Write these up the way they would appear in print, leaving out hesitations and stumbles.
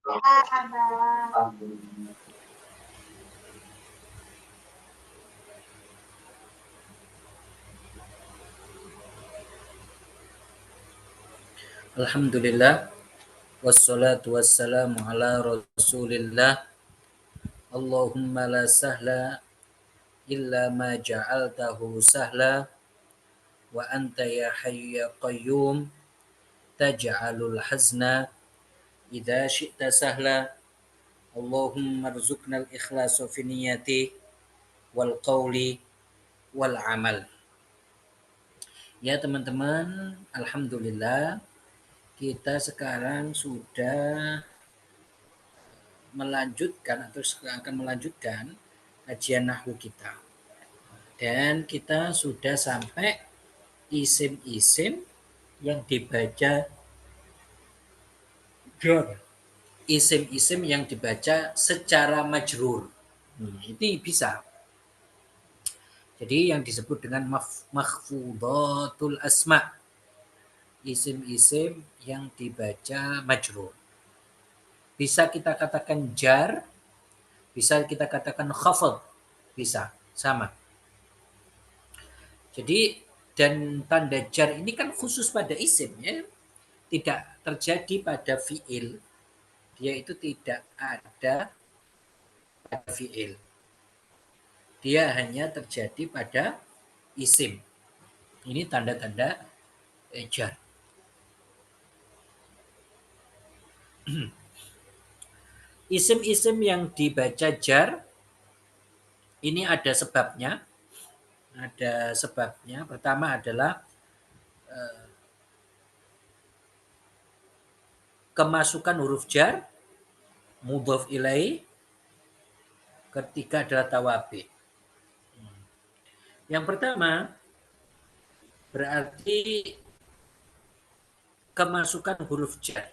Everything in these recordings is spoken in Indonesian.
Alhamdulillah wassalatu wassalamu ala Rasulillah. Allahumma la sahla illa ma ja'altahu sahla wa anta ya hayyu ya qayyum taj'alul hazna idza syi'ta sahla. Allahumma rzuqnal ikhlasa fi niyyati wal qawli wal amal. Ya teman-teman, alhamdulillah kita sekarang sudah melanjutkan atau akan melanjutkan kajian nahwu kita. Dan kita sudah sampai isim-isim yang dibaca jar. Isim-isim yang dibaca secara majrur. Ini bisa. Jadi yang disebut dengan makhfudhatul asma. Isim-isim yang dibaca majrur. Bisa kita katakan jar, bisa kita katakan khafad, bisa, sama. Jadi dan tanda jar ini kan khusus pada isim ya, tidak terjadi pada fiil. Dia itu tidak ada pada fiil. Dia hanya terjadi pada isim. Ini tanda-tanda jar. Isim-isim yang dibaca jar ini ada sebabnya. Ada sebabnya. Pertama adalah kemasukan huruf jar, mudhaf ilaih, ketiga adalah tawabi. Yang pertama berarti kemasukan huruf jar.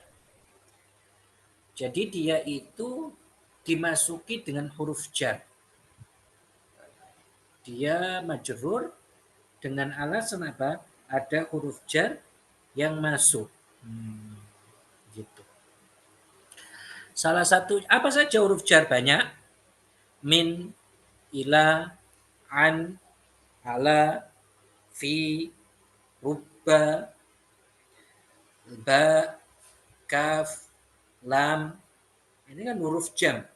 Jadi dia itu dimasuki dengan huruf jar. Dia majrur dengan alasan apa? Ada huruf jar yang masuk. Gitu. Salah satu apa saja huruf jar banyak? Min, ila, an, ala, fi, rubba, ba, kaf, lam. Ini kan huruf jar.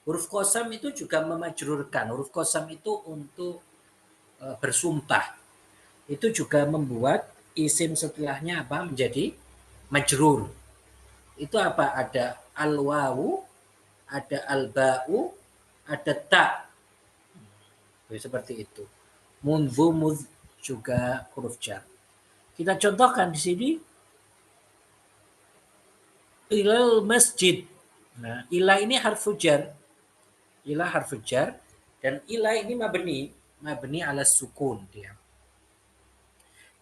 Huruf qasam itu juga memajrurkan. Huruf qasam itu untuk bersumpah. Itu juga membuat isim setelahnya apa? Menjadi majrur. Itu apa? Ada al-wawu, ada al-ba'u, ada ta. Seperti itu. Mundzu mudz juga huruf jar. Kita contohkan di sini ilal masjid. Nah, ila ini harfu jar. Ila harfu jar dan ila ini mabni ala sukun dia.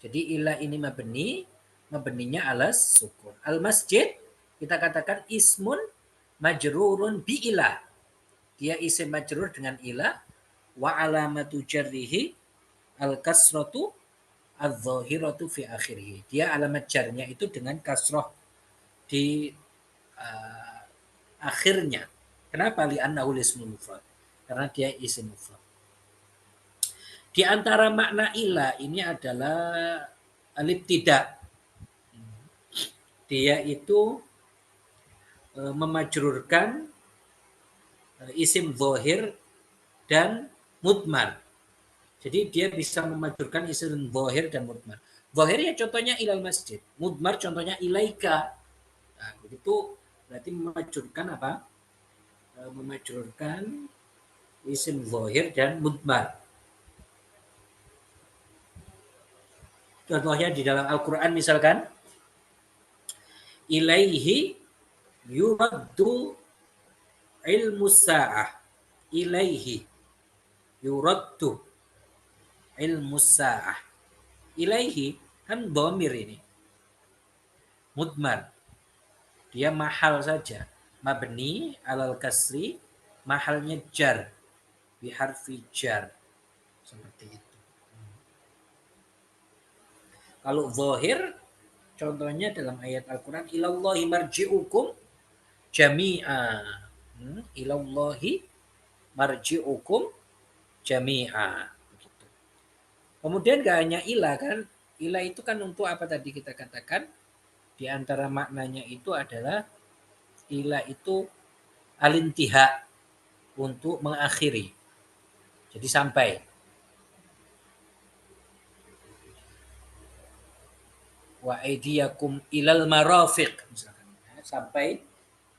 Jadi ila ini mabninya ala sukun. Al masjid kita katakan ismun majrurun bi ila. Dia isim majrur dengan ila wa alamatu jarrihi al kasratu adz-dzahiratu fi akhirih. Dia alamat jarnya itu dengan kasroh di akhirnya. Kenapa? Li'annahu ismul mufrad. Karena dia isim mufrad. Di antara makna ila ini adalah al-ibtida. Dia itu memajrurkan isim zahir dan mudmar. Jadi dia bisa memajrurkan isim zahir dan mudmar. Zahir ya contohnya ilal masjid. Mudmar contohnya ilaika. Nah, begitu berarti memajrurkan apa? Memajrurkan isim zahir dan mudmar. Contohnya di dalam Al-Quran misalkan ilaihi yuraddu ilmu sa'ah. Ilaihi yuraddu ilmu sa'ah. Ilaihi kan dhamir ini. Mudmar. Dia mahal saja. Mabni alal kasri, mahalnya jar. Biharfi jar. Seperti itu. Kalau zahir, contohnya dalam ayat Al-Quran, ilallahi marji'ukum jami'a. Ilallahi marji'ukum jami'a. Begitu. Kemudian gak hanya ila kan. Ila itu kan untuk apa tadi kita katakan. Di antara maknanya itu adalah ila itu alintiha, untuk mengakhiri. Jadi sampai. Wa aidiyakum ilal marafiq. Misalkan. Sampai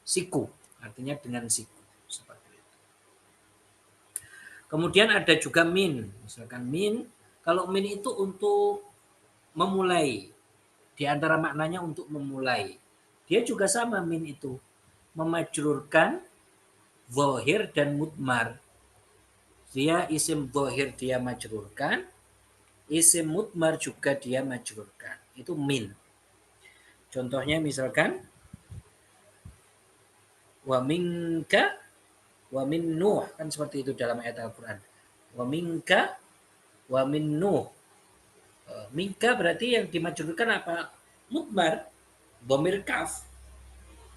siku. Artinya dengan siku. Seperti itu. Kemudian ada juga min. Misalkan min. Kalau min itu untuk memulai. Di antara maknanya untuk memulai. Dia juga sama min itu. Memajrurkan zahir dan mudmar. Dia isim zahir dia majrurkan. Isim mudmar juga dia majrurkan. Itu min. Contohnya misalkan wa minka wa min Nuh, kan seperti itu dalam ayat Al-Qur'an. Wa minka wa min Nuh. Minka berarti yang dimajrurkan apa? Mudmar, dhamir kaf.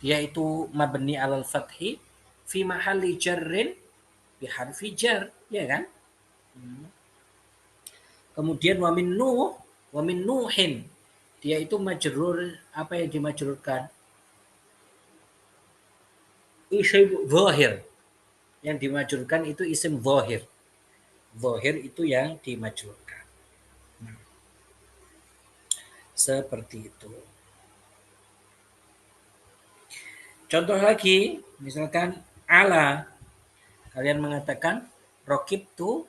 Yaitu mabni alal fathi fi mahalli jarrin bi harfi jar, ya kan? Kemudian wa min Nuh, wa min Nuhin. Dia itu majrur, apa yang dimajrurkan? Isim zahir. Yang dimajrurkan itu isim zahir. Zahir itu yang dimajrurkan. Seperti itu. Contoh lagi, misalkan ala. Kalian mengatakan rokibtu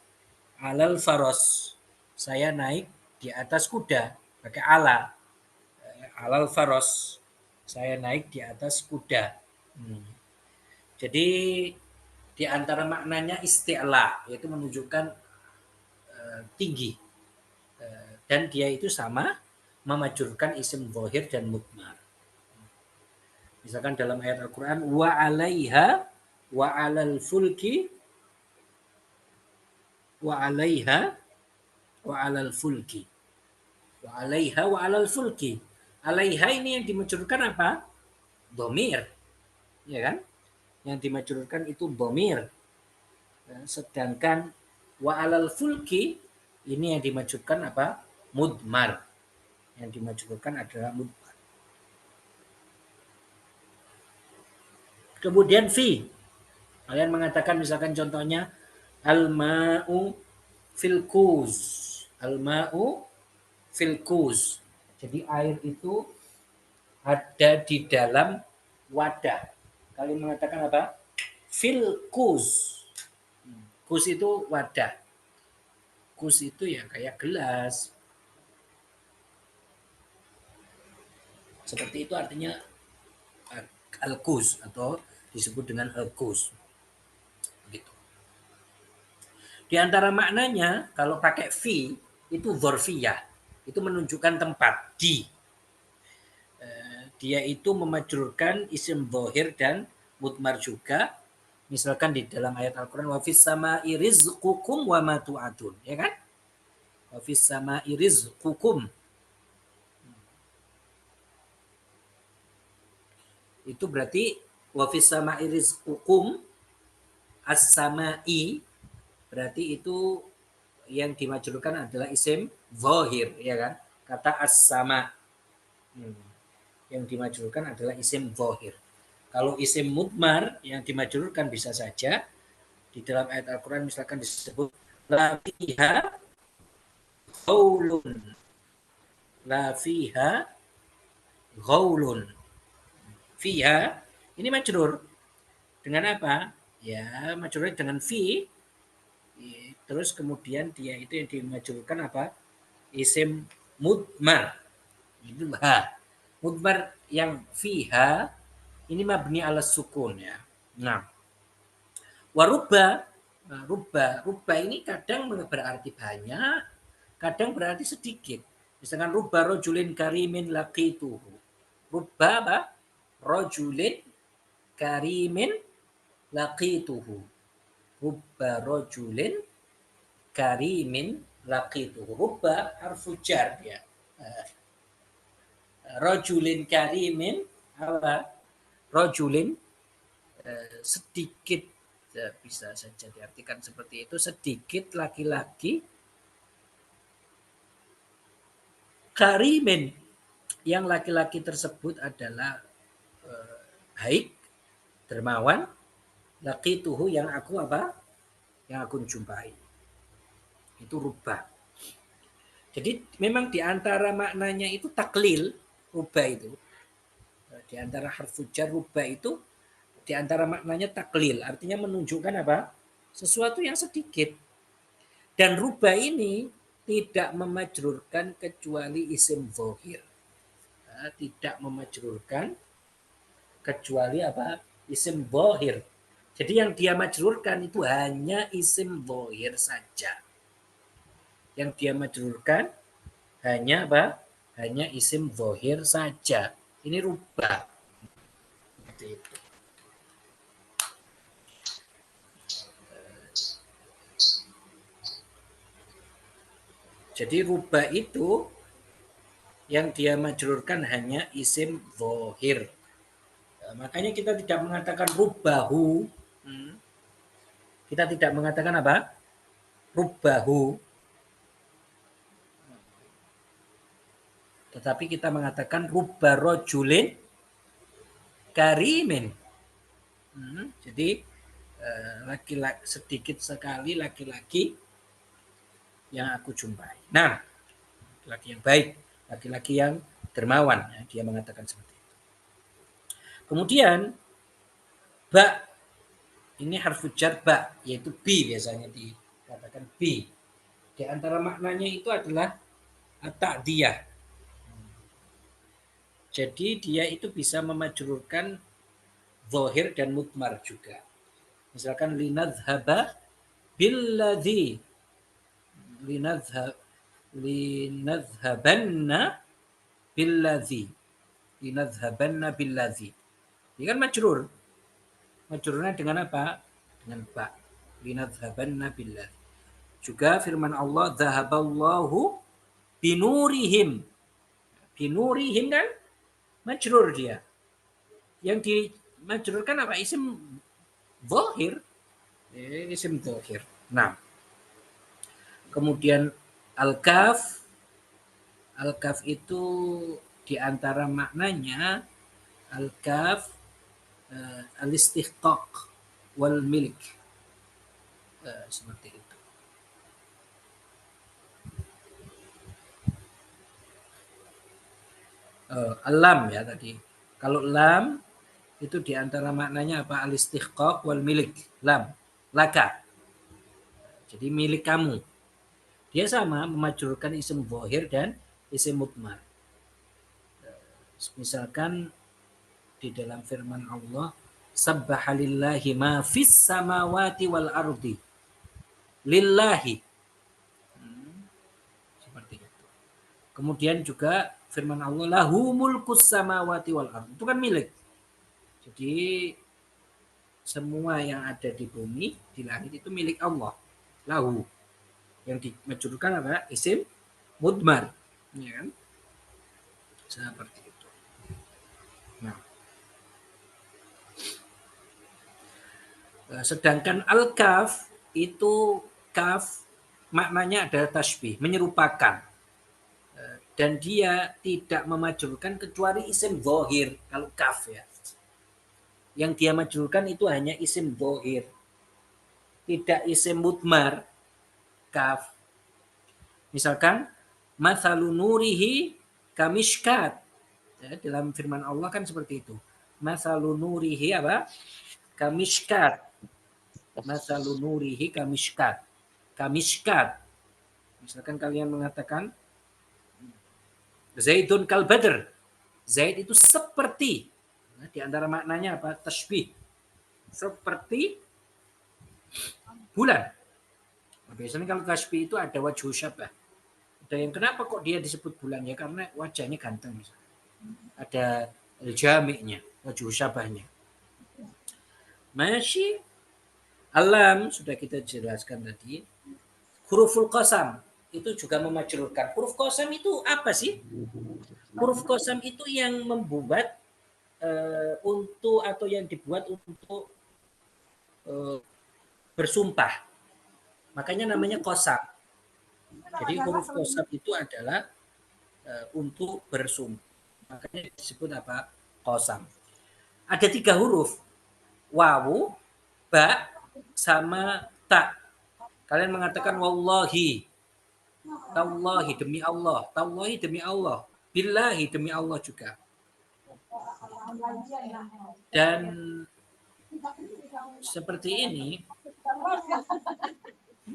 alal faros. Saya naik di atas kuda. Pakai ala. Alal faros. Saya naik di atas kuda. Jadi di antara maknanya isti'la, yaitu menunjukkan tinggi. Dan dia itu sama memajurkan isim zahir dan mudmar. Misalkan dalam ayat Al-Quran, wa 'alaiha wa 'alal fulki wa 'alaiha wa 'alal fulki. Wa 'alaiha wa 'alal fulki. 'Alaiha ini yang dimajurkan apa? Dhamir. Ya kan? Yang dimajurkan itu dhamir. Sedangkan wa 'alal fulki ini yang dimajurkan apa? Mudmar. Yang dimajurkan adalah mudmar. Kemudian fi. Kalian mengatakan misalkan contohnya al-ma'u fil kuz. Al-ma'u fil kuz. Jadi air itu ada di dalam wadah. Kalian mengatakan apa? Fil kuz. Kuz itu wadah. Kuz itu ya kayak gelas. Seperti itu artinya al-kuz atau disebut dengan al-kuz. Gitu. Di antara maknanya kalau pakai fi itu dzarfiyah. Itu menunjukkan tempat di. Dia itu memajrurkan isim zahir dan mudmar juga. Misalkan di dalam ayat Al-Qur'an wa fis sama'i rizqukum wa ma tu'adun, ya kan? Wa fis sama'i rizqukum. Itu berarti wa fis sama'i rizqukum, as-sama'i berarti itu yang dimajrurkan adalah isim zahir, ya kan? Kata as-sama. Yang dimajrurkan adalah isim zahir. Kalau isim mudmar yang dimajrurkan bisa saja di dalam ayat Al-Quran misalkan disebut la fiha ghaulun. La fiha ghaulun. Fiha ini majrur dengan apa? Ya, majrur dengan fi. Terus kemudian dia itu yang dimajrurkan apa? Isim mudmar. Itu ha. Mudmar yang fiha ini mabni ala sukun ya. Nah, warubba, rubba ini kadang berarti banyak, kadang berarti sedikit. Misalkan rubba rojulin karimin laqituhu. Rubba apa? Rojulin karimin laqituhu. Rubba rojulin karimin laqituhu. Rubba harfu jar ya. Rojulin karimin apa? Rojulin sedikit, bisa saja diartikan seperti itu, sedikit laki-laki karimin, yang laki-laki tersebut adalah baik, dermawan, laqituhu, yang aku apa? Yang aku jumpai. Itu rubah. Jadi memang di antara maknanya itu taklil, rubah itu. Di antara harfu jar rubah itu di antara maknanya taklil, artinya menunjukkan apa? Sesuatu yang sedikit. Dan rubah ini tidak memajrurkan kecuali isim zahir. Tidak memajrurkan kecuali apa? Isim zahir. Jadi yang dia majrurkan itu hanya isim zahir saja. Yang dia majrurkan hanya apa? Hanya isim zahir saja. Ini rubah. Seperti itu. Jadi rubah itu yang dia majrurkan hanya isim zahir. Makanya kita tidak mengatakan rubahu. Kita tidak mengatakan apa? Rubahu. Tetapi kita mengatakan rubba rojulin karimin. Jadi laki-laki sedikit sekali laki-laki yang aku jumpai. Nah, laki-laki yang baik, laki-laki yang dermawan, ya, dia mengatakan seperti itu. Kemudian ba, ini harfu jar ba, yaitu bi, biasanya dikatakan bi. Di antara maknanya itu adalah ta'diyah. Jadi dia itu bisa memajrurkan zahir dan mudmar juga. Misalkan linadhaba billadzi, linadhabanna billadzi, linadhabanna billadzi. Ini kan majrur. Majrurnya dengan apa? Dengan ba. Linadhabanna billadzi. Juga firman Allah, zahaballahu binurihim. Binurihim kan majrur dia. Yang dimajrurkan apa? Isim zahir. Isim zahir. Nah, kemudian al-kaf. Al-kaf itu diantara maknanya al-kaf al-istihqaq wal milik. Seperti itu. Lam ya tadi. Kalau lam itu diantara maknanya apa? Al-istihqaq wal milik. Lam. Laka. Jadi milik kamu. Dia sama memajrurkan isim zahir dan isim mudmar. Misalkan di dalam firman Allah, sabbaha lillahi ma fis samawati wal ardi. Lillahi. Seperti itu. Kemudian juga firman Allah, lahu mulkus samawati wal ardi. Itu kan milik. Jadi semua yang ada di bumi, di langit itu milik Allah. Lahu. Yang dimajrurkan apa? Isim mudmar. Ya kan? Seperti itu. Nah, sedangkan al-kaf itu kaf maknanya adalah tasbih, menyerupakan. Dan dia tidak memajrurkan kecuali isim zahir kalau kaf ya. Yang dia majrurkan itu hanya isim zahir. Tidak isim mudmar kaf. Misalkan mathalu nurihi kamishkat. Ya, dalam firman Allah kan seperti itu. Mathalu nurihi apa? Kamishkat. Mathalu nurihi kamishkat. Kamishkat. Misalkan kalian mengatakan Zaidun kal badr. Zaid itu seperti. Nah, di antara maknanya apa? Tasbih. Seperti bulan. Nah, biasanya kalau tasbih itu ada wajhu syabah. Ada yang kenapa kok dia disebut bulan ya? Karena wajahnya ganteng. Misalnya. Ada jami'nya, wajhu syabahnya. Masih alam sudah kita jelaskan tadi. Huruful qasam itu juga memajrurkan. Huruf qasam itu apa sih? Huruf qasam itu yang membuat untuk atau yang dibuat untuk bersumpah. Makanya namanya qasam. Jadi huruf qasam itu adalah untuk bersumpah. Makanya disebut apa? Qasam. Ada 3 huruf. Wawu, ba, sama ta. Kalian mengatakan wallahi. Tallahi demi Allah. Tallahi demi Allah. Billahi demi Allah juga. Dan seperti ini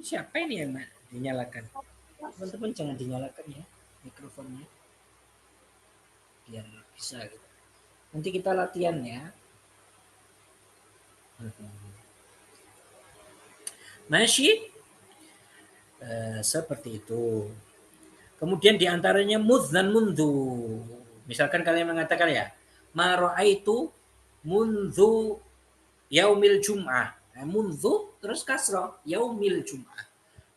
siapa ini yang dinyalakan? Teman-teman jangan dinyalakan ya mikrofonnya. Biar bisa gitu. Nanti kita latihan ya. Masih seperti itu. Kemudian diantaranya mudz dan mundu. Misalkan kalian mengatakan ya, ma ra'aitu mundu yaumil jum'ah. Nah, mundu terus kasrah yaumil jum'ah.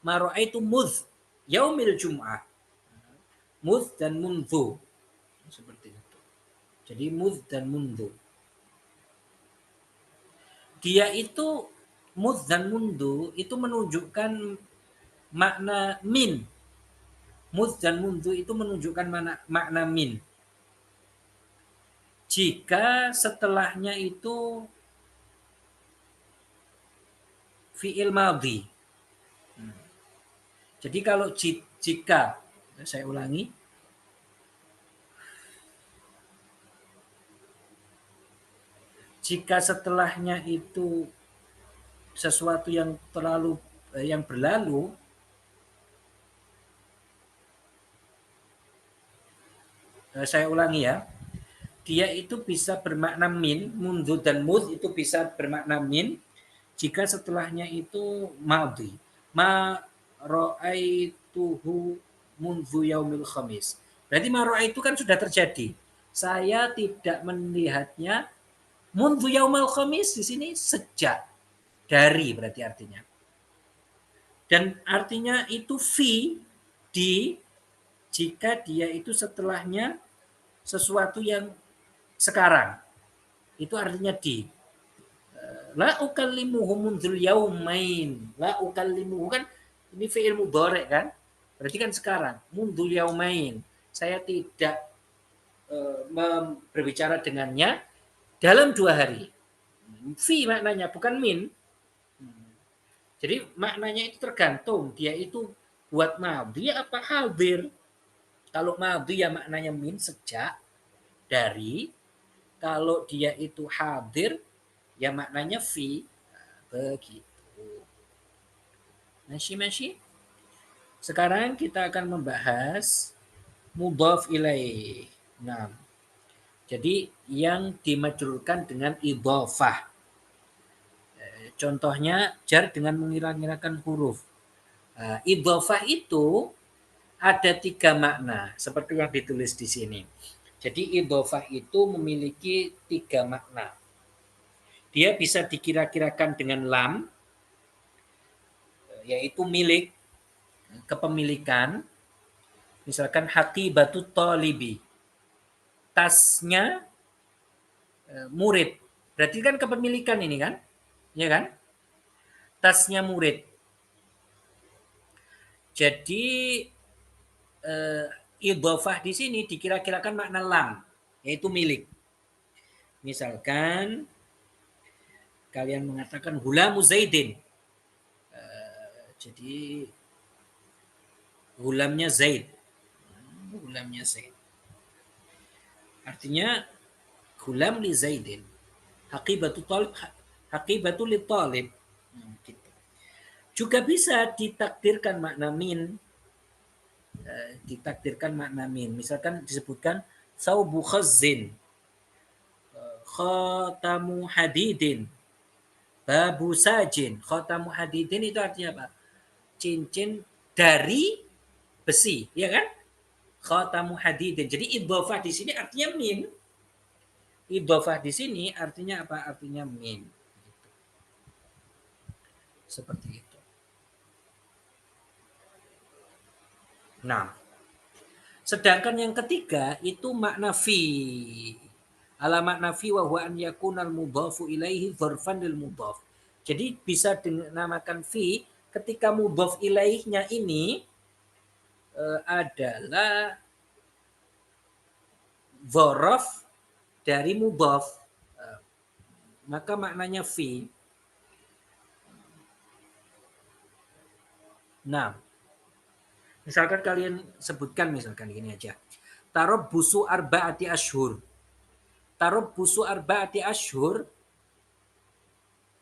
Ma ra'aitu mudz yaumil jum'ah. Mudz dan mundu. Seperti itu. Jadi mudz dan mundu. Dia itu mudz dan mundu itu menunjukkan makna min. Mudz dan mundu itu menunjukkan makna min. Jika setelahnya itu fi'il madhi. Jadi kalau jika, saya ulangi, jika setelahnya itu sesuatu yang yang berlalu, saya ulangi ya, dia itu bisa bermakna min, mundu dan mudz itu bisa bermakna min, jika setelahnya itu madhi. Ma ra'aituhu mundu yaumil khamis. Berarti ma ra'aitu kan sudah terjadi. Saya tidak melihatnya mundu yaumil khamis di sini sejak, dari berarti artinya. Dan artinya itu fi, di, jika dia itu setelahnya sesuatu yang sekarang. Itu artinya di. La ukallimuhu mundzul yaumain. La ukallimuhu kan ini fi'il mudhari kan? Berarti kan sekarang. Mundzul yaumain. Saya tidak berbicara dengannya dalam 2 hari. Fi maknanya bukan min. Jadi maknanya itu tergantung dia itu buat madhi apa hadir. Kalau madhi ya maknanya min, sejak, dari. Kalau dia itu hadir ya maknanya fi. Begitu. Masih. Sekarang kita akan membahas mudhaf ilaih. Nah, jadi yang dimajrurkan dengan idhofah. Contohnya jar dengan mengira-ngirakan huruf. Idhofah itu ada 3 makna seperti yang ditulis di sini. Jadi idhofah itu memiliki 3 makna. Dia bisa dikira-kirakan dengan lam, yaitu milik, kepemilikan. Misalkan haqibatu talibi, tasnya murid. Berarti kan kepemilikan ini kan? Ya kan? Tasnya murid. Jadi idhofah di sini dikira-kirakan makna lam, yaitu milik. Misalkan kalian mengatakan hulamu Zaidin. Jadi hulamnya Zaid. Hulamnya Zaid. Artinya hulam li Zaidin. Haqibatu talib, haqibatu li talib. Gitu. Juga bisa ditakdirkan makna min. Ditakdirkan makna min. Misalkan disebutkan saubu khazzin, khatamu hadidin, babu sajin. Khatamu hadidin itu artinya apa? Cincin dari besi, ya kan? Khatamu hadidin. Jadi idhofah di sini artinya min. Idhofah di sini artinya apa? Artinya min. Seperti itu. Nah, sedangkan yang ketiga itu makna fi. ala makna fi wa huwa an yakuna al mudhafu ilaihi dzarfan lil mudhaf. Jadi bisa dinamakan fi ketika mudhaf ilaihnya ini adalah dzaraf dari mudhaf. Maka maknanya fi. Nah, misalkan kalian sebutkan misalkan gini aja. Tarabbusu arba'ati ashhur. Tarabbusu arba'ati ashhur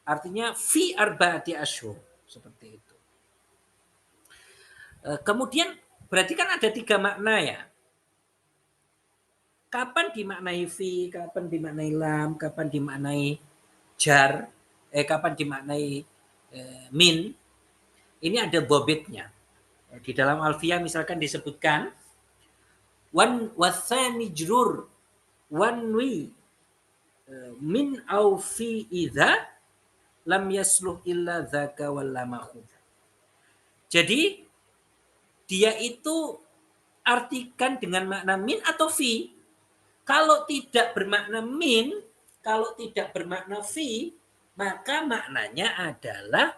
artinya fi arba'ati ashhur. Seperti itu. Kemudian berarti kan ada 3 makna ya. Kapan dimaknai fi, kapan dimaknai lam, kapan dimaknai jar, kapan dimaknai min. Ini ada bobitnya. Di dalam alfiyah misalkan disebutkan wan wasani jrur wanwi min au fi idza lam yasluh illa dzaka wal lamakhud. Jadi dia itu artikan dengan makna min atau fi. Kalau tidak bermakna min, kalau tidak bermakna fi, maka maknanya adalah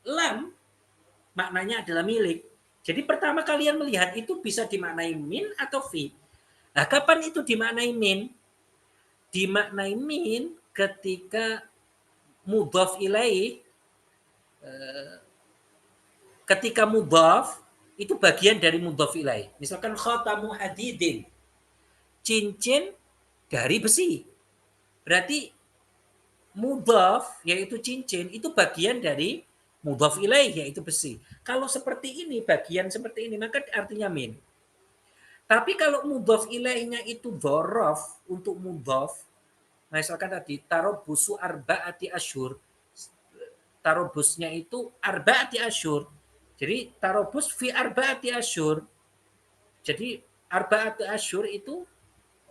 lam. Maknanya adalah milik. Jadi pertama kalian melihat itu bisa dimaknai min atau fi. Nah, kapan itu dimaknai min? Dimaknai min ketika mudhaf ilaih, ketika mudhaf itu bagian dari mudhaf ilaih. Misalkan khatamu hadidin, cincin dari besi. Berarti mudhaf yaitu cincin itu bagian dari mudhaf ilaih yaitu besi. Kalau seperti ini, bagian seperti ini, maka artinya min. Tapi kalau mudhaf ilaihnya itu dzaraf untuk mudhaf, misalkan tadi tarabbusu arba'ati asyhur. Tarabusnya itu arba'ati asyhur. Jadi tarabus fi arba'ati asyhur. Jadi arba'ati asyhur itu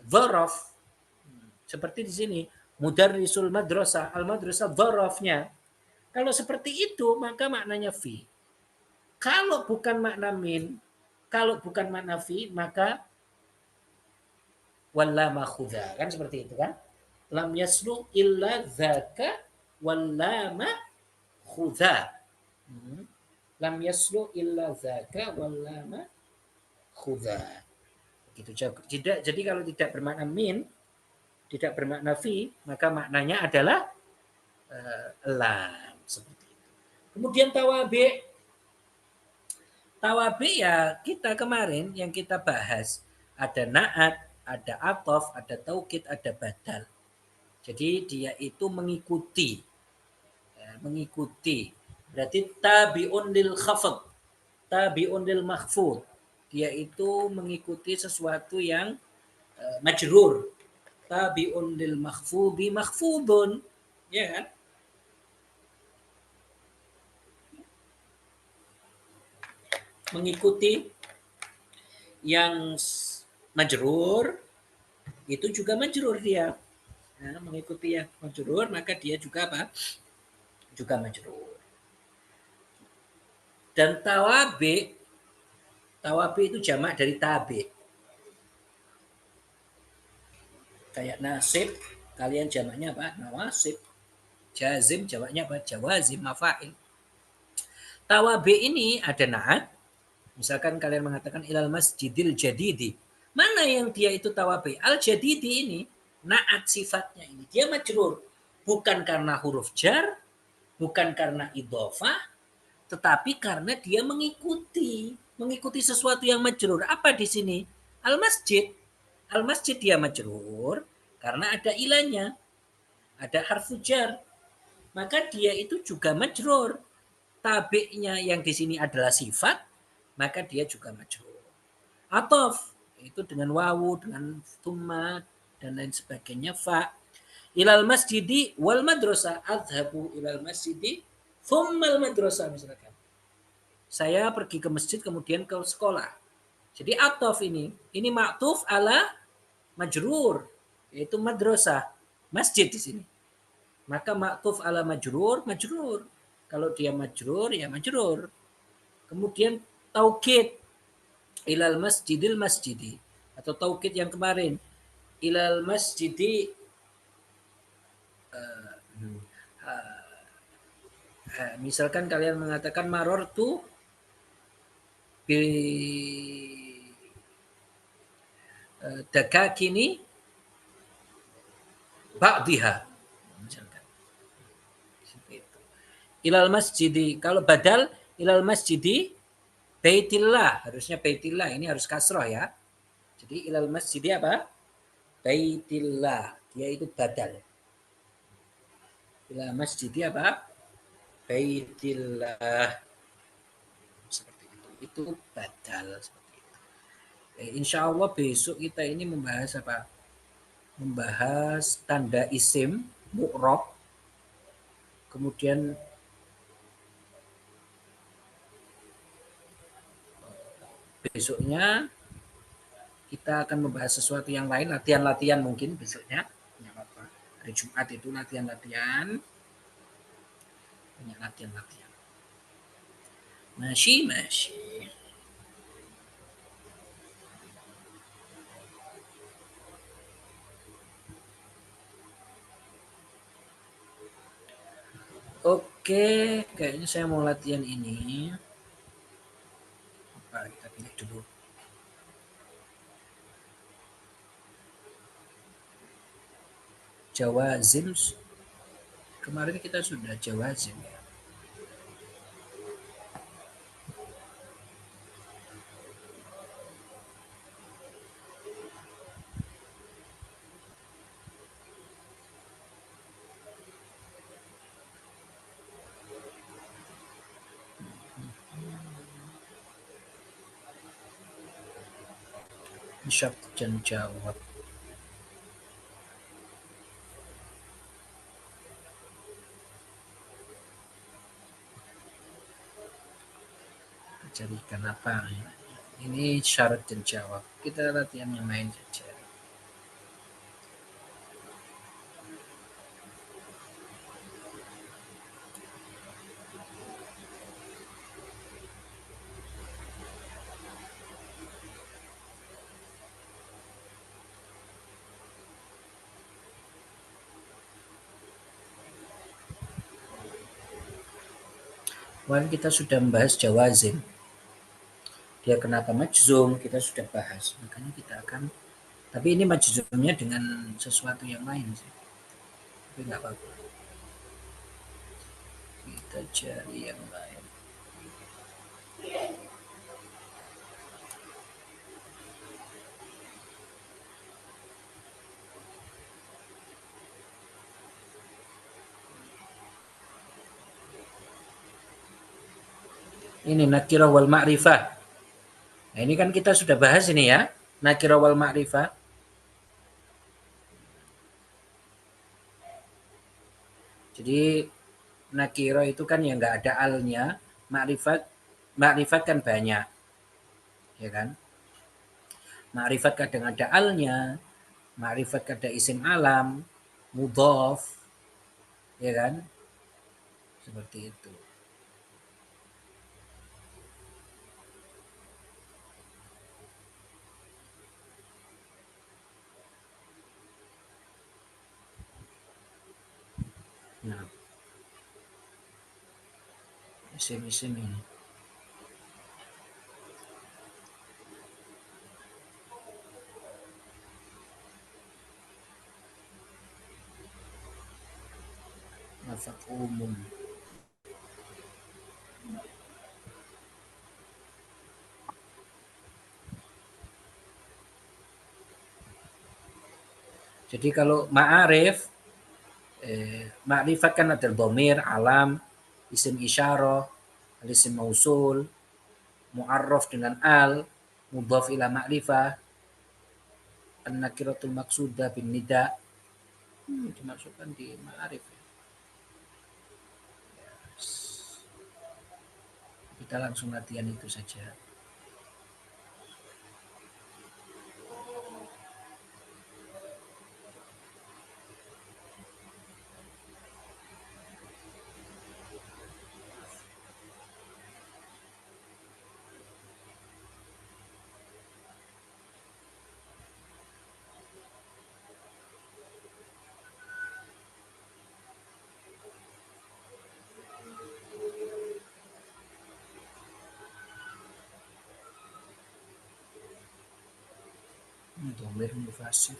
dzaraf. Seperti di sini, mudarrisul madrasah, al-madrasah dzarafnya. Kalau seperti itu maka maknanya fi. Kalau bukan makna min, kalau bukan makna fi, maka walla makhudha. Kan seperti itu kan? Lam yaslu illa dzaka walla makhudha. Lam yaslu illa dzaka walla makhudha. Gitu. Jadi kalau tidak bermakna min, tidak bermakna fi, maka maknanya adalah lam. Seperti itu. Kemudian tawabi. Tawabi ya kita kemarin yang kita bahas. Ada naat, ada atof, ada taukid, ada badal. Jadi dia itu mengikuti. Ya, mengikuti. Berarti tabi'un lil khafad. Tabi'un lil mahfud. Dia itu mengikuti sesuatu yang majrur. Tabi'un lil mahfudi mahfudun. Ya kan? Mengikuti yang majrur itu juga majrur dia. Nah, mengikuti yang majrur maka dia juga apa? Juga majrur. Dan tawabi itu jamak dari tabi. Kayak nasib, kalian jamaknya apa? Nawasib. Jazim jamaknya apa? Jawazim, mafa'il. Tawabi ini ada naat. Misalkan kalian mengatakan ilal masjidil jadidi. Mana yang dia itu tawabi? Al jadidi ini naat sifatnya ini. Dia majrur. Bukan karena huruf jar, bukan karena idhofah, tetapi karena dia mengikuti sesuatu yang majrur. Apa di sini? Al masjid. Al masjid dia majrur karena ada ilahnya. Ada harfu jar. Maka dia itu juga majrur. Tabi'nya yang di sini adalah sifat, maka dia juga majrur. Atof itu dengan wawu, dengan thumma dan lain sebagainya. Fa ilal masjidi wal madrasah, adhabu ilal masjidi thummal madrasah misalkan. Saya pergi ke masjid kemudian ke sekolah. Jadi atof ini ma'tuf ala majrur yaitu madrasah, masjid di sini. Maka ma'tuf ala majrur. Kalau dia majrur ya majrur. Kemudian taukid ilal masjidil masjidi atau taukid yang kemarin ilal masjidi misalkan kalian mengatakan marortu bi dakakini ba'diha misalkan seperti itu. Ilal masjidi kalau badal ilal masjidi baitillah harusnya baitillah ini harus kasroh ya. Jadi ilal masjidi apa? Baitillah dia itu badal. Ilal masjidi apa? Baitillah seperti itu. Itu badal seperti itu. Insya Allah besok kita ini membahas apa? Membahas tanda isim mu'rob, kemudian besoknya kita akan membahas sesuatu yang lain, latihan-latihan mungkin besoknya. Tidak apa-apa. Hari Jumat itu latihan-latihan, banyak latihan-latihan. Masih, masih. Oke, kayaknya saya mau latihan ini. Apa kita pilih dulu? Jawazim. Kemarin kita sudah jawazim ya. Syarat dan jawab. Carikan apa? Ini syarat dan jawab. Kita latihan yang lain saja. Kemarin kita sudah membahas jawazim. Dia kenapa majzum kita sudah bahas. Makanya kita akan tapi ini majzumnya dengan sesuatu yang lain sih. Tapi nggak apa-apa. Kita cari yang lain. Ini nakirah wal ma'rifah. Nah, ini kan kita sudah bahas ini ya. Nakirah wal ma'rifah. Jadi nakirah itu kan yang nggak ada alnya. Ma'rifat kan banyak. Ya kan? Ma'rifat kadang ada alnya. Ma'rifat kadang isim alam. Mudhaf. Ya kan? Seperti itu. Nah, isim-isim ini. Lafaz umum. Jadi kalau ma'arif, ma'rifat kan ada domir, alam, isim isyarah, isim mausul, mu'arraf dengan al, mudhaf ila ma'rifah, an-nakiratul maqsudah bin nida, dimasukkan di ma'arif. Kita langsung latihan itu saja. Dhamir mufasil.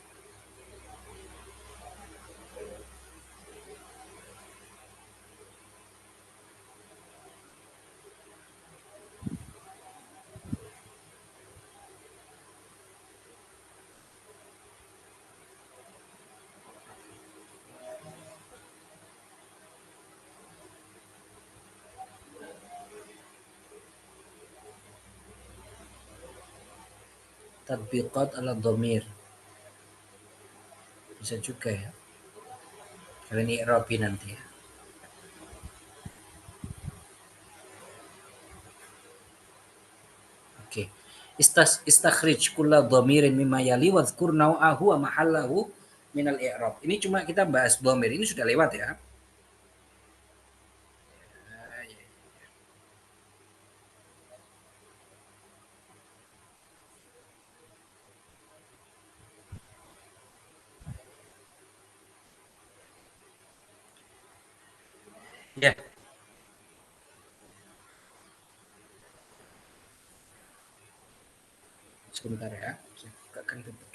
Tatbiqat ala dhamir. Bisa juga ya. Kalian i'rabi nanti ya. Oke. Istakhrij kulla dhamirin mimma yali wadhkur naw'ahu wa mahallahu minal i'rab. Ini cuma kita bahas dhamir. Ini sudah lewat ya. Ya. Sebentar ya. Saya bukakan dulu.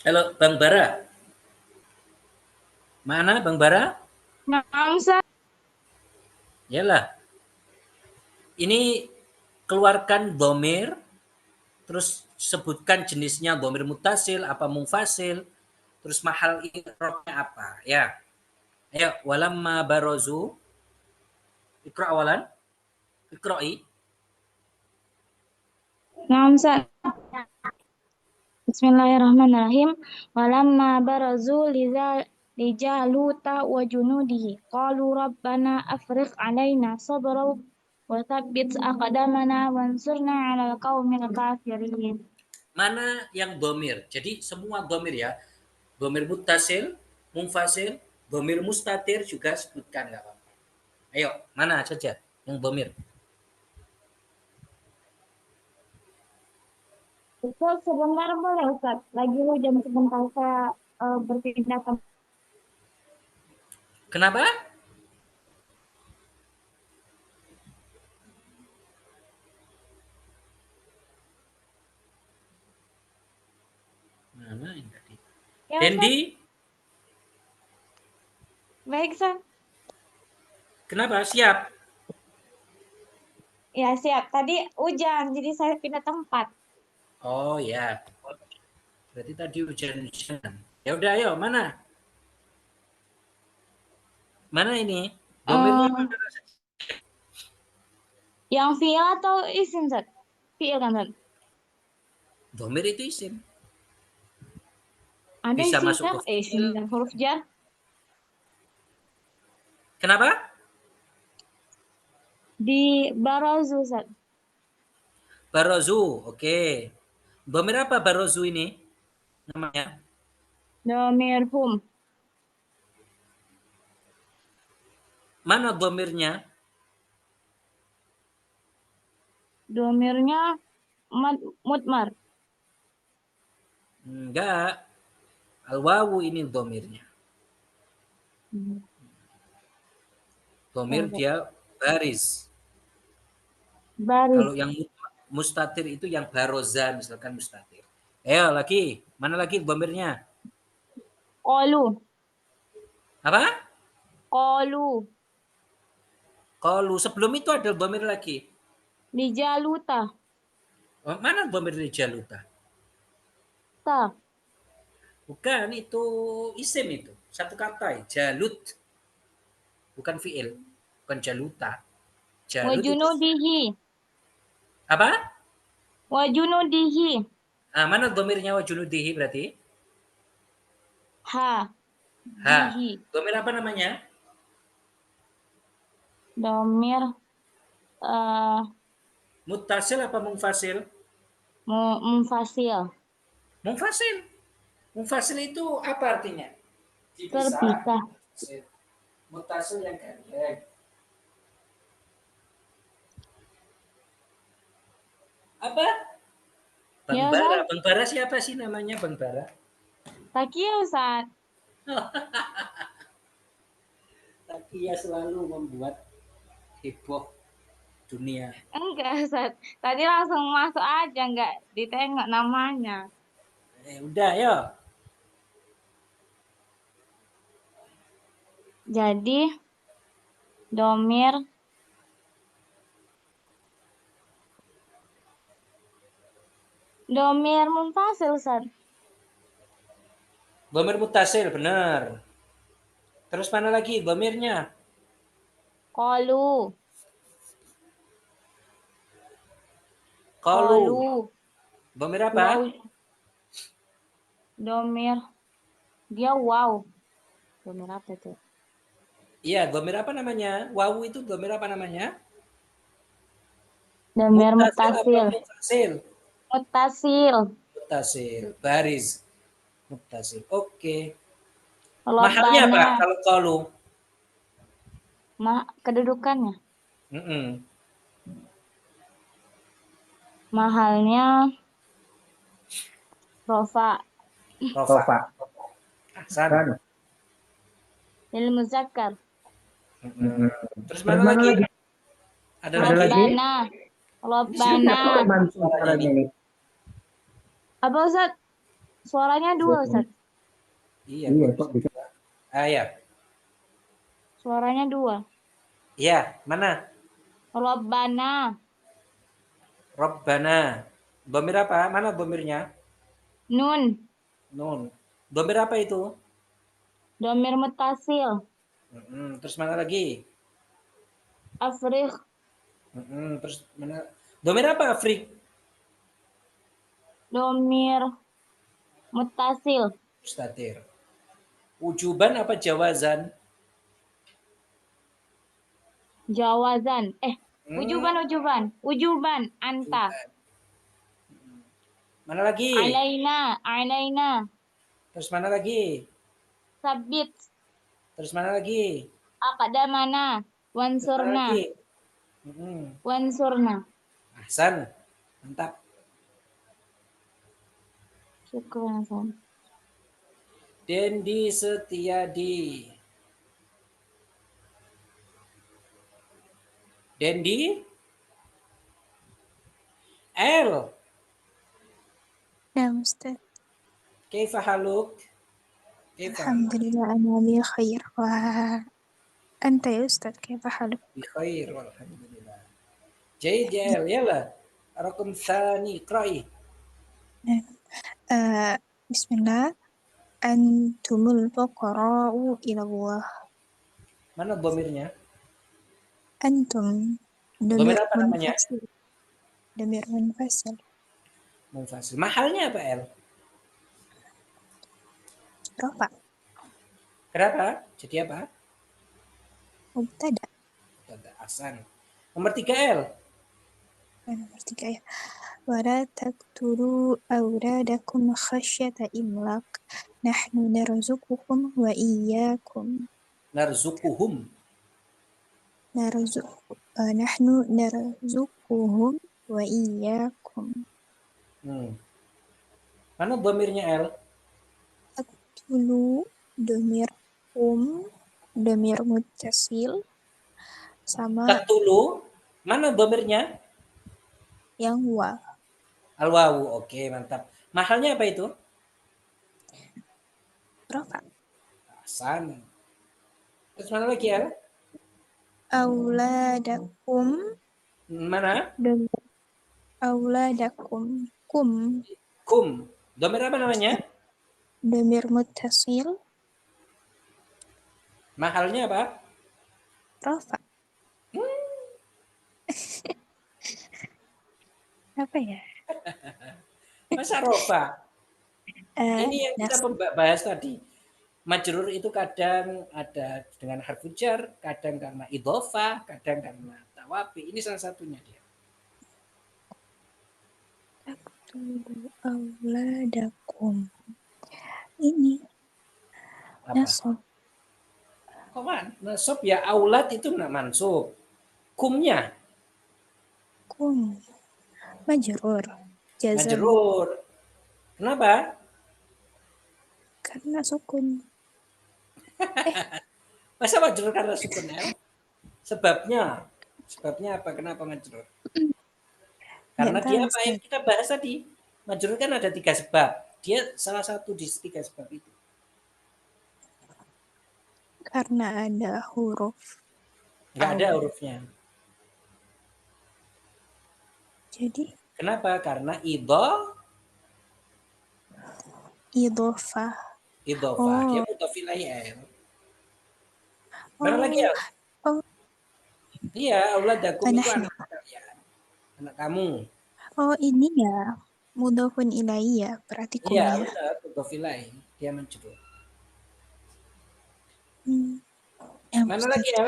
Halo, Bang Bara. Mana Bang Bara? Naam, Ustaz. Yalah. Ini keluarkan dhamir, terus sebutkan jenisnya dhamir muttasil, apa munfasil, terus mahal i'rabnya apa, ya. Ayo, walamma barozu. Ikra awalan. Ikra'i. Naam, Ustaz. Bismillahirrahmanirrahim. Walamma barazu lijaluta wa junudihi qalu rabbana afrigh alaina sabra wa thabbit aqdamana wansurna 'alal qaumil kafirin. Mana yang dhamir? Jadi semua dhamir ya. Dhamir muttasil, munfasil, dhamir mustatir juga sebutkan enggak apa-apa. Ayo, mana saja yang dhamir? Ustaz, sebentar boleh Ustaz? Lagi hujan sebentar saya berpindah ke Kenapa? Mana yang tadi? ya, Dendi, baik Ustaz. kenapa? Siap? Ya siap. Tadi hujan jadi saya pindah tempat. Oh ya, berarti tadi hujan-hujanan. Ya udah, ayo mana? Mana ini? Domirnya Eh, yang fiil atau isim Ustaz? Fiil kan Ustaz? domir itu isim. Ada Bisa isim masuk ke isim fiil. dan huruf jar. Kenapa? Di barazu Ustaz. Barozu, oke. Domir apa barozu ini? Namanya? Domir hum. Mana domirnya? Domirnya mutmar. Enggak. Al-wawu ini domirnya. Domir Oke. dia baris. Baris. Kalau yang mustatir itu yang baroza, misalkan mustatir. Ayo lagi, mana lagi domirnya? Qalu. Apa? Qalu. Qalu, sebelum itu ada domir lagi. Lijaluta. Oh, mana domir di Jaluta? Ta. Bukan, itu isim itu. Satu kata, Jalut. Bukan fiil. Bukan Jaluta. Jalut itu Wajunudihi. apa? Wajunudihi. Ah, mana domirnya wa junudihi berarti? Ha. Ha. Dihi. Domir apa namanya? Domir eh Muttasil apa munfasil? munfasil. Munfasil. Munfasil itu apa artinya? Dipisah. terpisah. Mutasil yang gandeng. Apa? Bang Ya Bara. Ustaz, Bang Bara siapa sih namanya Bang Bara? Takia Ustaz. Tapi ya selalu membuat heboh dunia. Enggak Ustaz, tadi langsung masuk aja, enggak ditengok namanya. Udah ya. Jadi domir domir munfasil Ustaz. Bomir mutasil benar. Terus mana lagi bomirnya? Kolu, Kalu. kolu, Bomir apa? wow, domir dia wow. Domir apa itu? Iya, bomir apa namanya? Wawu itu bomir apa namanya? Domir Mutasil apa mutasil, mutasil? mutasil, Mutasil. Baris. Mutasil. Oke. Mahalnya apa lobana, kalau kalu? kedudukannya. Mm-mm. Mahalnya rofa, Rofa. Ahsan. lil muzakkar, Mm-mm. Terus mana lagi? Ada lagi? lobana, lobana. Suaranya ini. Apa Ustaz? Suaranya dua Ustaz. Iya, kok bisa. Ah ya. Suaranya dua. Iya, mana? Lobana, Robbana. Bomir apa? Mana bomirnya? nun, Nun. Bomir apa itu? domir mutasil, Terus mana lagi? afriq, Terus mana? Domir apa Afrik? domir mutasil, Mustatir. Ujuban apa jawazan? jawazan. Hmm, ujuban, anta. ujuban. Mana lagi? Alaina, Terus mana lagi? sabit, Terus mana lagi? aqdamana, Terus mana wansurna, lagi? Hmm, wansurna. Ahsan. Mantap. Syukran Ustaz. Dendi Setiadi. Dendi L. نعم أستاذ. كيف حالك؟ كيف حالك؟ الحمد لله أنا بخير. وأنت يا أستاذ كيف حالك؟ بخير والحمد لله. جيد يا L. يلا. رقم ثاني اقرأي. بسم الله. أنتم الفقراء إلى الله. Mana bomirnya? أنتم Bomir ضمير apa namanya? منفصل. ضمير منفصل. Munfasil. Mahalnya apa L? رفع Kenapa? Jadi apa? مبتدأ. Ahsan. Nomor 3 L. nomor 3 ya. ولا تقتلوا أولادكم خشية إملاق نحن نرزقكم وإياكم. Narzukuhum. نحن نرزقهم وإياكم. Mana bomirnya L? Tulu domir domir mutasil sama Tatulu. Mana bomirnya? yang wa. Al-wawu. Oke, mantap. Mahalnya apa itu? Rafa. Ahsan. Terus mana lagi L? Auladakum. Mana? Domir auladakum. Kum. Domir apa namanya? Domir mutasil. Mahalnya apa? Rafa. Apa ya? Masa rofa? Ini yang kita bahas tadi. Majrur itu kadang ada dengan harfu jar, kadang karena idhofah, kadang karena tawabi. Ini salah satunya dia. Taqtulu auladakum. Ini Apa? nasab. Kok nasab ya, aulad itu mansub. Kumnya Kum. Majrur. Jazam. majrur. Kenapa? Karena sukun. Masa majrur karena sukun ya? Sebabnya. Sebabnya apa? Kenapa majrur? Nggak Karena tahu, dia apa yang Ustaz. kita bahas tadi. Majrur kan ada 3 sebab. Dia salah satu di 3 sebab itu. Karena ada huruf Nggak ada au. hurufnya. Jadi Kenapa? Karena idhofah. idhofah. Dia Oh, mudhof ilaih. Mana lagi oh, ya? oh, Iya, auladakum itu nahnu. anak kalian. Anak kamu. Oh, ini ya. Mudhofun ilaih ya, berarti Iya, kumnya. benar. Mudhof ilaih. Dia majrur. Hmm. Ya, Mana Ustaz. lagi ya?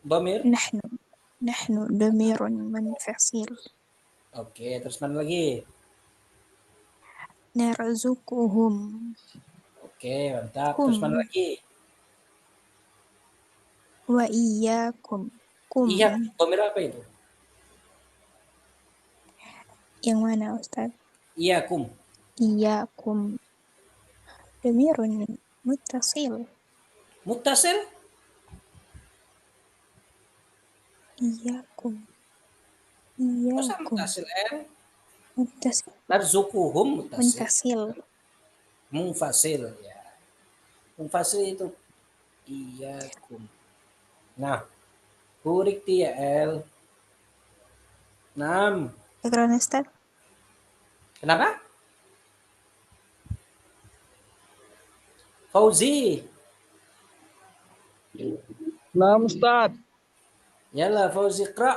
Dhamir. Nahnu. Nahnu dhamirun munfasil. Oke, terus mana lagi? Narzukuhum. Oke, mantap. Terus mana Kum. lagi? Wa iyyakum. Kum. Iya, dhamir apa itu? Yang mana, Ustaz? Iya, kum. Iyyakum. Dhamirun muttasil. Muttasil? Iyyakum. Masa Iyyakum. muttasil Muttasil. Narzukuhum muttasil. Munfasil. Munfasil ya. Munfasil itu iya kum. Nah, hurik ya el. 6. Ikran, Ustaz. Kenapa? Fauzi. Naam Ustaz. Yalla Fauzi qra.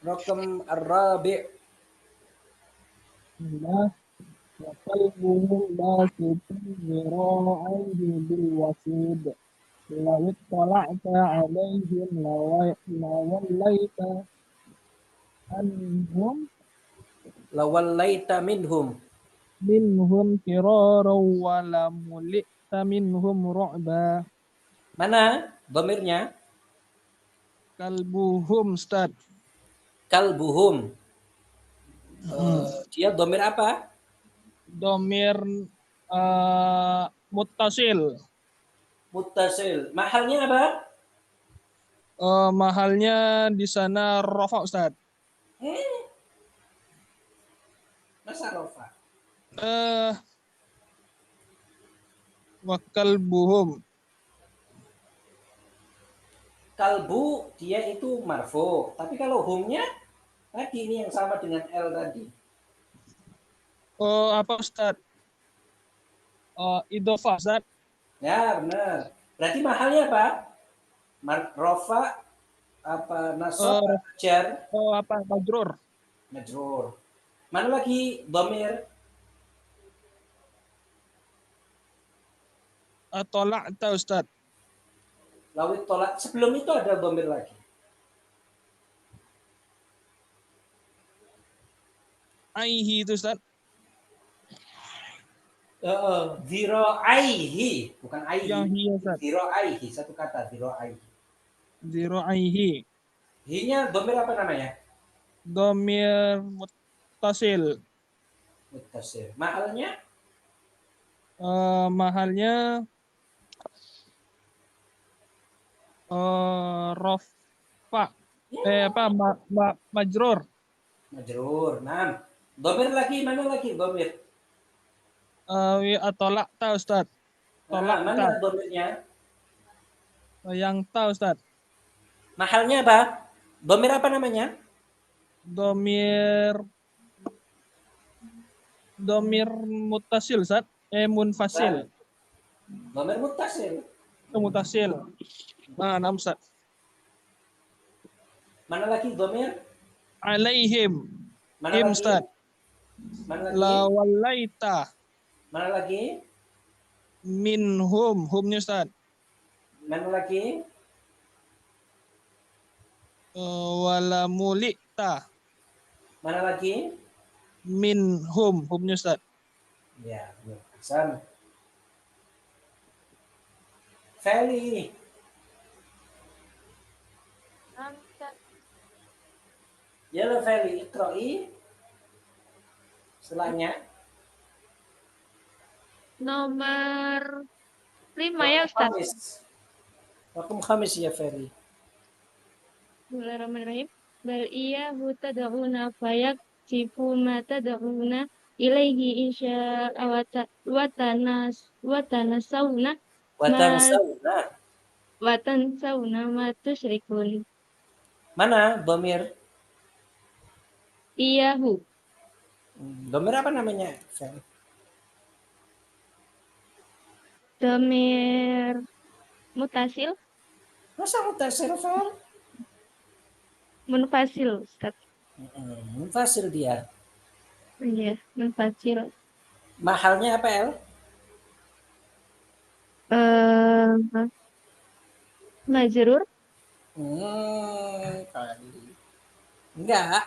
Rakam ar-rabi'. Nah, wa qalbuhum basitun zira'aihi bil wasid. Law ittala'ta 'alaihim lawallaita anhum Lawallaita minhum firaran wa lamulita minhum ru'ba. Mana dhamirnya? Kalbuhum Ustaz. Kalbuhum. Dia dhamir apa? Domir muttasil. Muttasil. Mahalnya apa? Mahalnya di sana rafa Ustaz. Masa rofa? Eh wa kalbuhum. Kalbu dia itu marfu. Tapi kalau humnya tadi ini yang sama dengan L tadi. Apa Ustaz? Idhofah Ustaz. Ya benar. Berarti mahalnya apa? Rofa apa nasab Eh, jar apa majrur? majrur. Mana lagi dhamir? Tola'ta Ustaz. Lawit tolak. Sebelum itu ada dhamir lagi. Aihi itu Ustaz. Aihi, bukan aihi. Yang hi Ustaz. Aihi, satu kata aihi. Aihi. Hi-nya dhamir apa namanya? Domir muttasil. Muttasil. Mahalnya? Mahalnya rofa. Ya, Majrur. majrur. Nah, dhamir lagi, mana lagi dhamir? Tola'ta Ustaz. Nah, Tola'ta. mana dhamirnya? Yang ta Ustaz. Mahalnya apa? Dhamir apa namanya? Domir muttasil Ustaz. Munfasil. Dhamir muttasil. Mutasil. Nah, Ustaz. Mana lagi dhamir? Alaihim. Mana Him lagi? Ustaz. Mana lagi? Lawallaita. Mana lagi? Minhum. Humnya Ustaz. Mana lagi? Walamulita. Mana lagi? Minhum. Humnya Ustaz. Ya, Hasan. Feli. Yala Feli, ikroi. Setelahnya. Nomor 5 ya Ustaz. Khamis. Raqam khamis ya Feli. Bismillahirrahmanirrahim. Bal iya tad'una fayaksifu ma tad'una ilaihi insya'a wa tanasawna Watang ma sauna. wa tansawna ma tusyrikun. Mana domir? Iyahu. Domir apa namanya Feli? Domir mutasil, Masa mutasir Feli? munfasil Ustaz. Mufasil dia. Iya, munfasil. Mahalnya apa El? Majrur. Kali. Enggak.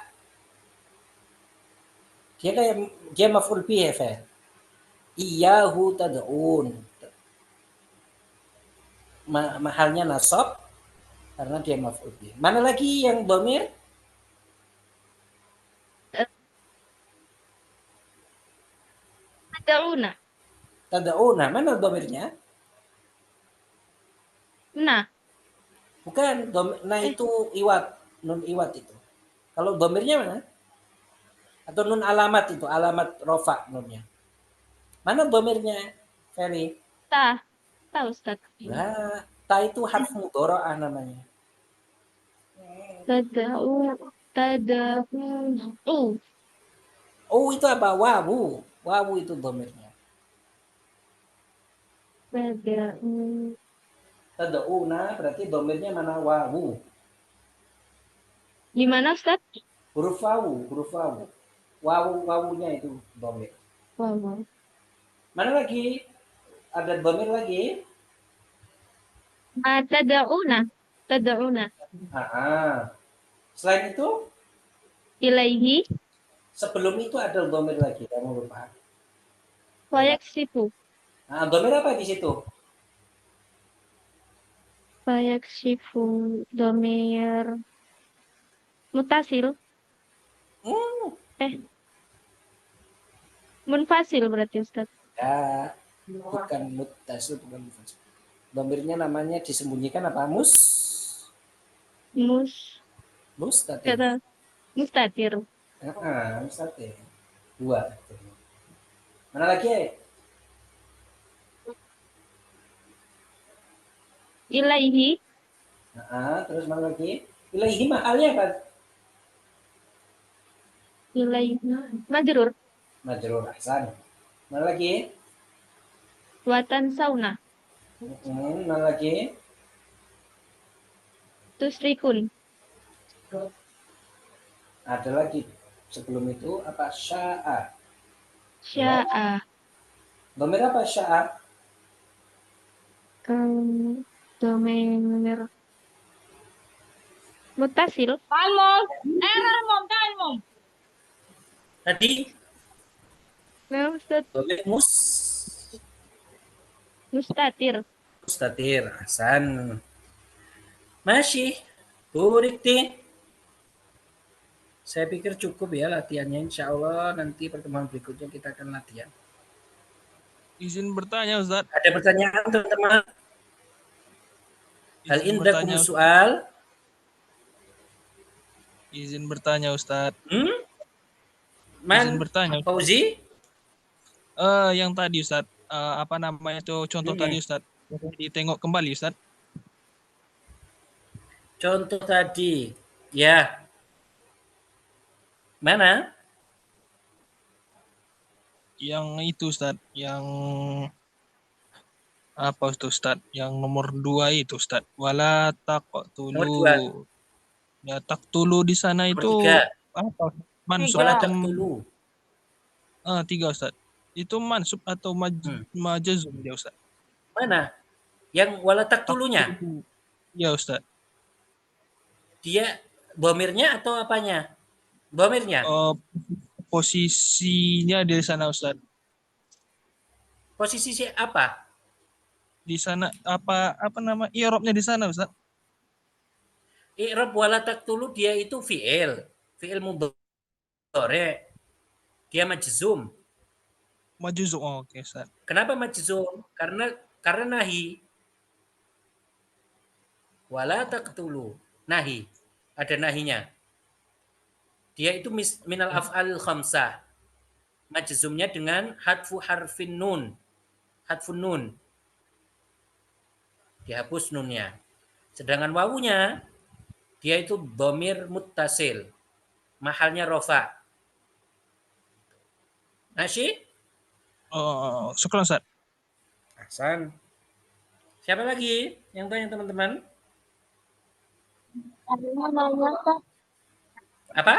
Dia maf'ul bih ya Fel. Iyahu tad'un. Mahalnya nasab karena dia maf'ul bih. Mana lagi yang domir? Tad'una. Tad'una. Mana domirnya? Nah, Bukan. Nah itu iwat. Nun iwat itu. Kalau domirnya mana? Atau nun alamat itu. Alamat rofa nunnya. Mana domirnya? Ferry? tahu Ustaz. Nah, ta itu harf mudharaah namanya. Tad'u. Oh itu apa? Wawu. Wawu itu domirnya. Tad'u. Tad'una berarti domirnya mana? Wawu. Gimana Ustaz? Huruf wawu. Huruf wawu. Wawunya itu domir. Wow. Mana lagi? Ada domir lagi? Tad'una. Selain itu, Ilaihi sebelum itu ada domir lagi. Kamu lupa. fayaksifu. Nah, domir apa di situ? Fayaksifu domir mutasil. Munfasil berarti Ustaz. Ya, bukan muttasil, bukan muttasil. Domirnya namanya disembunyikan apa? Mustatir. Kata mustatir. Mustatir. Dua. Mana lagi? Ilaihi Terus mana lagi? Ilaihi mahalnya apa? ilaihi majrur Majrur ahsan. Mana lagi? watan sauna Mana lagi? tusrikun. Ada lagi sebelum itu apa? Sya'a. Domir apa sya'a? Domir mutasil. Tadi Nah, Ustaz. domir Mustatir. mustatir. Ahsan. Masih. Burikti. Saya pikir cukup ya latihannya. Insya Allah nanti pertemuan berikutnya kita akan latihan. Izin bertanya Ustaz. Ada pertanyaan teman-teman? Hal Izin indakum bertanya, soal? izin bertanya Ustaz. Izin Izin bertanya. Fauzi? Yang tadi Ustaz, apa namanya itu contoh tadi Ustaz. Ditengok kembali Ustaz. Contoh tadi. Ya. Mana? Yang itu Ustaz, yang apa itu Ustaz? Yang nomor 2 itu Ustaz. Wala taqtulu. Nomor 2. Ya taqtulu di sana Nomor itu 3. apa? Mansub Wala atau taqtulu. 3 Ustaz. Itu mansub atau majazum dia Ustaz? Mana? Yang wala taqtulunya? Ya Ustaz. Dia domirnya atau apanya? Domirnya? Posisinya di sana Ustaz. Posisi apa? di sana apa nama i'rabnya di sana Ustaz? I'rab wala taqtulu dia itu fi'il mudhari'. Dia majzum. Majzum. Oh, oke Ustaz. Kenapa majzum? Karena nahi. Wala taqtulu. Nahi. Ada nahinya. Dia itu minal af'alil khamsah. Majzumnya dengan hadfu harfin nun. Hadfun nun. Dihapus nunnya. Sedangkan wawunya dia itu dhamir muttasil. Mahalnya rofa. Masih? Oh, syukran Ustaz. Hasan. Siapa lagi yang tanya teman-teman? Ada yang nanya Ustaz. Apa?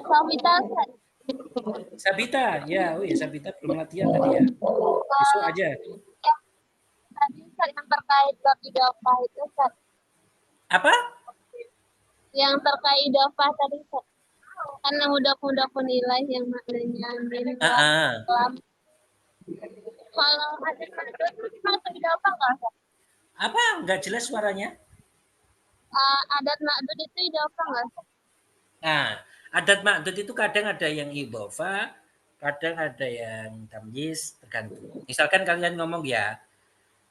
Samita Ustaz. Sabita. Ya, Sabita belum latihan tadi ya. Besok aja. Tadi Ustaz yang terkait bab idhofah itu Ustaz. Apa? Yang terkait idhofah tadi Ustaz. Kan mudhaf-mudhafun ilaih yang maknanya min lam. Kalau ada masuk idhofah enggak Ustaz? Apa? Enggak jelas suaranya? Adat ma'dud itu idhofah enggak Ustaz? Nah, adat ma'dud itu kadang ada yang idhofah, kadang ada yang tamyiz, tergantung. Misalkan kalian ngomong ya,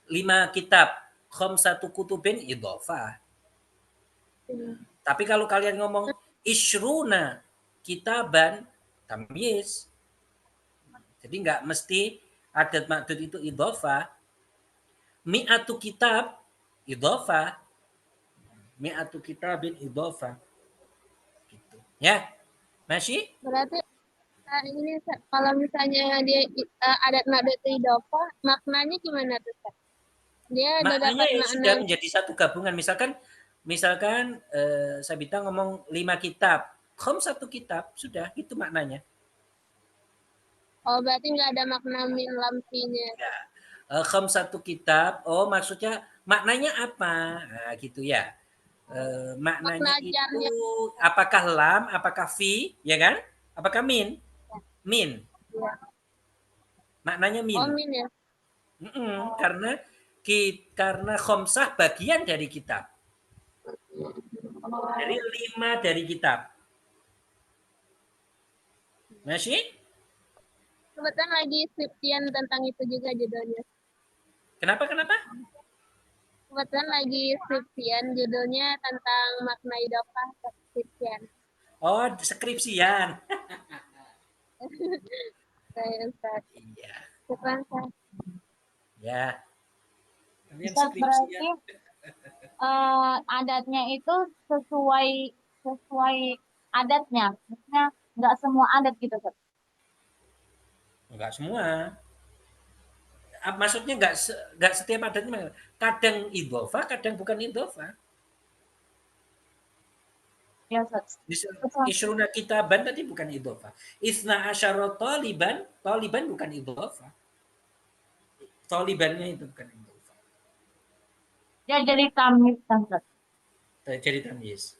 5 kitab, khamsatu kutubin idhofah. Tapi kalau kalian ngomong ishruna kitaban, tamyiz. Jadi nggak mesti adat ma'dud itu idhofah. Mi'atu kitab idhofah. Mi'atu kitabin idhofah. Gitu. Ya. Masih? Berarti ini Ustaz, kalau misalnya dia adat ma'dud itu idhofah, maknanya gimana tuh Ustaz? Dia udah Maknanya dapat ya makna sudah menjadi satu gabungan. Misalkan Sabita ngomong 5 kitab, satu kitab, sudah itu maknanya. Oh, berarti nggak ada makna min lam fi-nya. Ya. Satu kitab, oh maksudnya maknanya apa? Nah, gitu ya. Maknanya Makna itu jarnya. apakah lam, apakah fi, ya kan? Apakah min? Min. Ya. Maknanya min. Oh, min ya. Karena khamsah bagian dari kitab. Dari 5 dari kitab. Masih? Kebetulan lagi skripsian tentang itu juga judulnya. Kenapa? Kebetulan lagi skripsian judulnya tentang makna idhofah skripsian. Oh, skripsian. Saya Ustaz. Iya. Syukran Ustaz. Ya. Kalian Ustaz, berarti skripsian. adatnya itu sesuai adatnya. Maksudnya nggak semua adat gitu Ustaz. Enggak semua. Maksudnya enggak setiap adatnya. Kadang idhofah, kadang bukan idhofah. Ya Ustaz. Isruna kitaban tadi bukan idhofah. Isna asyara taliban bukan idhofah. Talibannya itu bukan idhofah. Dia jadi tamyiz Ustaz. Jadi tamyiz.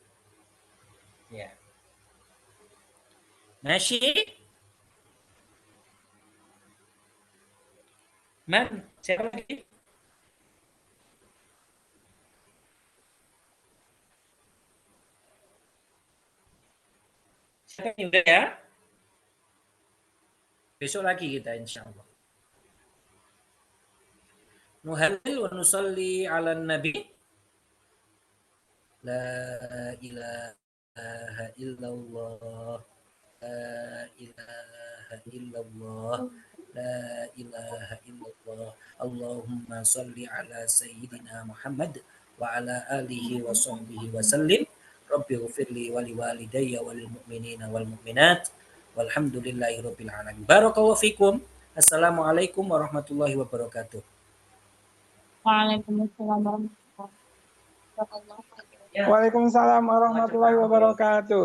Ya. Masih? Man, siapa lagi? Siapa yang udah ya? Besok lagi kita insya Allah. Nuhalil wa nusalli ala nabi. La ilaha illallah. La ilaha illallah. La ilaha illallah. Allahumma salli ala sayyidina Muhammad wa ala alihi wa sahbihi wa sallim. Rabbi ghfirli wa liwalidayya wal mu'minina wal mu'minat. Walhamdulillahi rabbil alamin. Barakallahu fikum. Assalamualaikum warahmatullahi wabarakatuh. Waalaikumsalam warahmatullahi wabarakatuh. Waalaikumsalam warahmatullahi wabarakatuh.